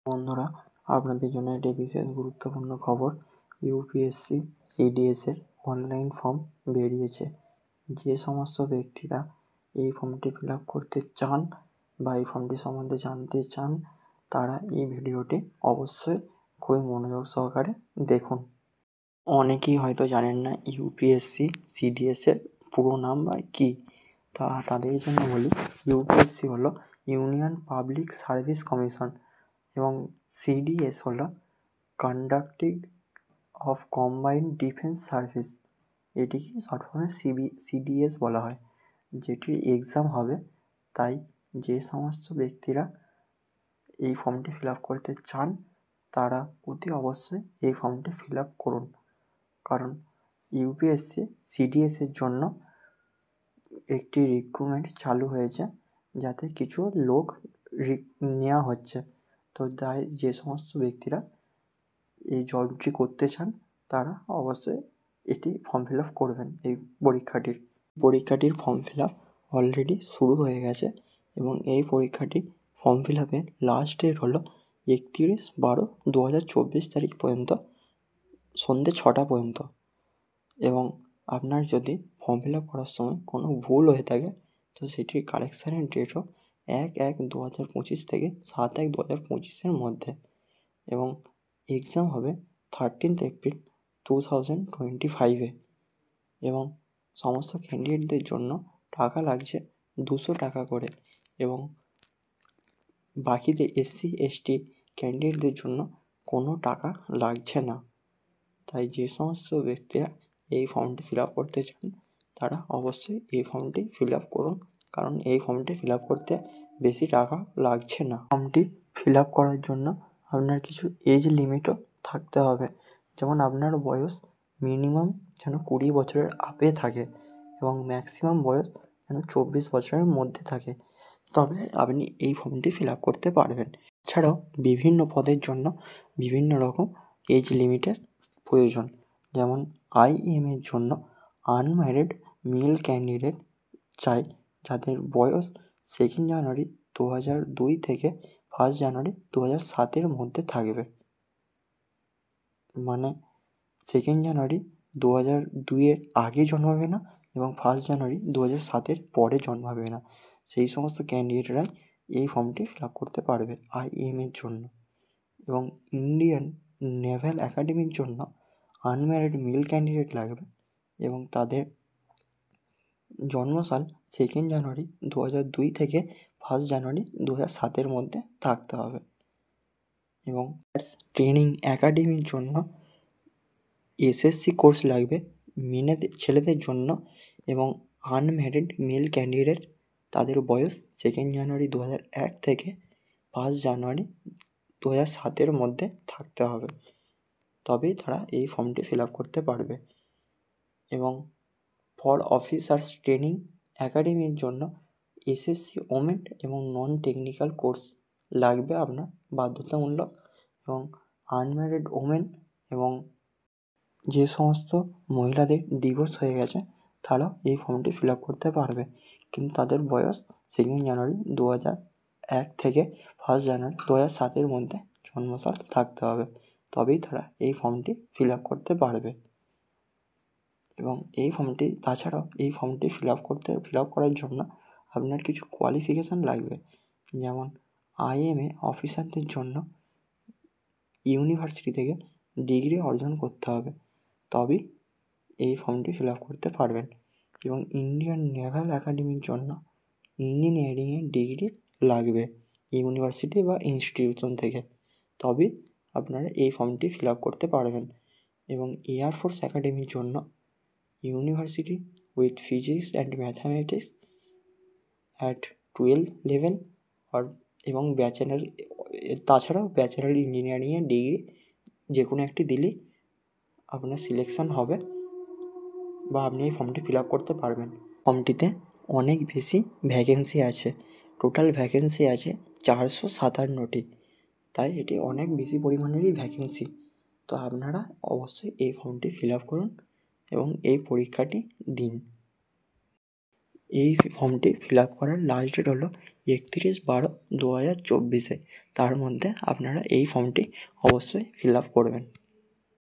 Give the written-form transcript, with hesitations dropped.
বন্ধুরা, আপনাদের জন্য একটি বিশেষ গুরুত্বপূর্ণ খবর। ইউপিএসসি সিডিএসের অনলাইন ফর্ম বেরিয়েছে। যে সমস্ত ব্যক্তিরা এই ফর্মটি ফিল আপ করতে চান বা এই ফর্মটি সম্বন্ধে জানতে চান, তারা এই ভিডিওটি অবশ্যই খুবই মনোযোগ সহকারে দেখুন। অনেকেই হয়তো জানেন না ইউপিএসসি সিডিএসের পুরো নাম বা কী। তাদের জন্য বলি, ইউপিএসসি হলো ইউনিয়ন পাবলিক সার্ভিস কমিশন এবং সিডিএস হলো conducting of combined defence service. এটিকে শর্ট ফর্মে সিডিএস বলা হয়, যেটির এক্সাম হবে। তাই যে সমস্ত ব্যক্তিরা এই ফর্মটি ফিল আপ করতে চান, তারা অতি অবশ্যই এই ফর্মটি ফিল আপ করুন। কারণ ইউপিএসসি সিডিএসের জন্য একটি রিক্রুটমেন্ট চালু হয়েছে, যাতে কিছু লোক নেওয়া হচ্ছে। তো তাই যে সমস্ত ব্যক্তিরা এই জবটি করতে চান, তারা অবশ্যই এটি ফর্ম ফিল আপ করবেন। এই পরীক্ষাটির ফর্ম ফিল আপ অলরেডি শুরু হয়ে গেছে এবং এই পরীক্ষাটির ফর্ম ফিল আপের লাস্ট ডেট হলো 31/12/2024 তারিখ পর্যন্ত, সন্ধ্যে 6টা পর্যন্ত। এবং আপনার যদি ফর্ম ফিল আপ করার সময় কোনো ভুল হয়ে থাকে, তো সেটির কারেকশানের ডেটও 1/1/2025 থেকে 7/1/2025 মধ্যে। এবং এক্সাম হবে 13th April 2025 এবং সমস্ত ক্যান্ডিডেটদের জন্য টাকা লাগছে 200 টাকা করে, এবং বাকিদের এসসি এসটি ক্যান্ডিডেটদের জন্য কোনো টাকা লাগছে না। তাই যে সমস্ত ব্যক্তিরা এই ফর্মটি ফিল আপ করতে চান, তারা অবশ্যই এই ফর্মটি ফিল আপ করুন, কারণ এই ফর্মটি ফিল আপ করতে বেশি টাকা লাগছে না। ফর্মটি ফিল আপ করার জন্য আপনার কিছু এজ লিমিটও থাকতে হবে। যেমন আপনার বয়স মিনিমাম যেন 20 বছরের আপে থাকে এবং ম্যাক্সিমাম বয়স যেন 24 বছরের মধ্যে থাকে, তবে আপনি এই ফর্মটি ফিল আপ করতে পারবেন। এছাড়াও বিভিন্ন পদের জন্য বিভিন্ন রকম এজ লিমিটের প্রয়োজন। যেমন আইএমের জন্য আনম্যারিড মেল ক্যান্ডিডেট চাই, যাদের বয়স 2nd জানুয়ারি 2002 থেকে 1st জানুয়ারি 2007 মধ্যে থাকবে। মানে 2nd জানুয়ারি 2002 আগে জন্মাবে না এবং 1st জানুয়ারি 2007 পরে জন্মাবে না। সেই সমস্ত ক্যান্ডিডেটরাই এই ফর্মটি ফিল আপ করতে পারবে আইএমের জন্য। এবং ইন্ডিয়ান নেভাল একাডেমির জন্য আনম্যারিড মেল ক্যান্ডিডেট লাগবে এবং তাদের জন্মসাল 2nd জানুয়ারি 2002 থেকে 1st জানুয়ারি 2007 মধ্যে থাকতে হবে। এবং ট্রেনিং একাডেমির জন্য এসএসসি কোর্স লাগবে ছেলেদের জন্য, এবং আনম্যারিড মেল ক্যান্ডিডেট তাদের বয়স 2nd জানুয়ারি 2001 থেকে 1st জানুয়ারি 2007 মধ্যে থাকতে হবে, তবেই তারা এই ফর্মটি ফিল আপ করতে পারবে। এবং ফর অফিসার্স ট্রেনিং একাডেমির জন্য এসএসসি ওমেন এবং নন টেকনিক্যাল কোর্স লাগবে আপনার বাধ্যতামূলক। এবং আনম্যারিড ওমেন এবং যে সমস্ত মহিলাদের ডিভোর্স হয়ে গেছে, তারাও এই ফর্মটি ফিল আপ করতে পারবে, কিন্তু তাদের বয়স 2nd জানুয়ারি 2001 থেকে 1st জানুয়ারি 2007 মধ্যে জন্মসাল থাকতে হবে, তবেই তারা এই ফর্মটি ফিল আপ করতে পারবে। এবং এই ফর্মটি তাছাড়াও এই ফর্মটি ফিল আপ করার জন্য আপনার কিছু কোয়ালিফিকেশান লাগবে। যেমন আইএমএ অফিসারদের জন্য ইউনিভার্সিটি থেকে ডিগ্রি অর্জন করতে হবে, তবেই এই ফর্মটি ফিল আপ করতে পারবেন। এবং ইন্ডিয়ান নেভাল একাডেমির জন্য ইঞ্জিনিয়ারিংয়ের ডিগ্রি লাগবে ইউনিভার্সিটি বা ইনস্টিটিউশন থেকে, তবেই আপনারা এই ফর্মটি ফিল আপ করতে পারবেন। এবং এয়ারফোর্স একাডেমির জন্য university with physics and mathematics at 12 level এবং তাছাড়াও ব্যাচেলার ইঞ্জিনিয়ারিংয়ের ডিগ্রি যে কোনো একটি দিলেই আপনার সিলেকশান হবে বা আপনি এই ফর্মটি ফিল আপ করতে পারবেন। ফর্মটিতে অনেক বেশি ভ্যাকেন্সি আছে, টোটাল ভ্যাকেন্সি আছে 457টি, তাই এটি অনেক বেশি পরিমাণেরই ভ্যাকেন্সি। তো আপনারা অবশ্যই এই ফর্মটি ফিল আপ করুন এবং এই পরীক্ষাটি দিন। এই ফর্মটি ফিল আপ করার লাস্ট ডেট হলো 31/12/2024। তার মধ্যে আপনারা এই ফর্মটি অবশ্যই ফিল আপ করবেন।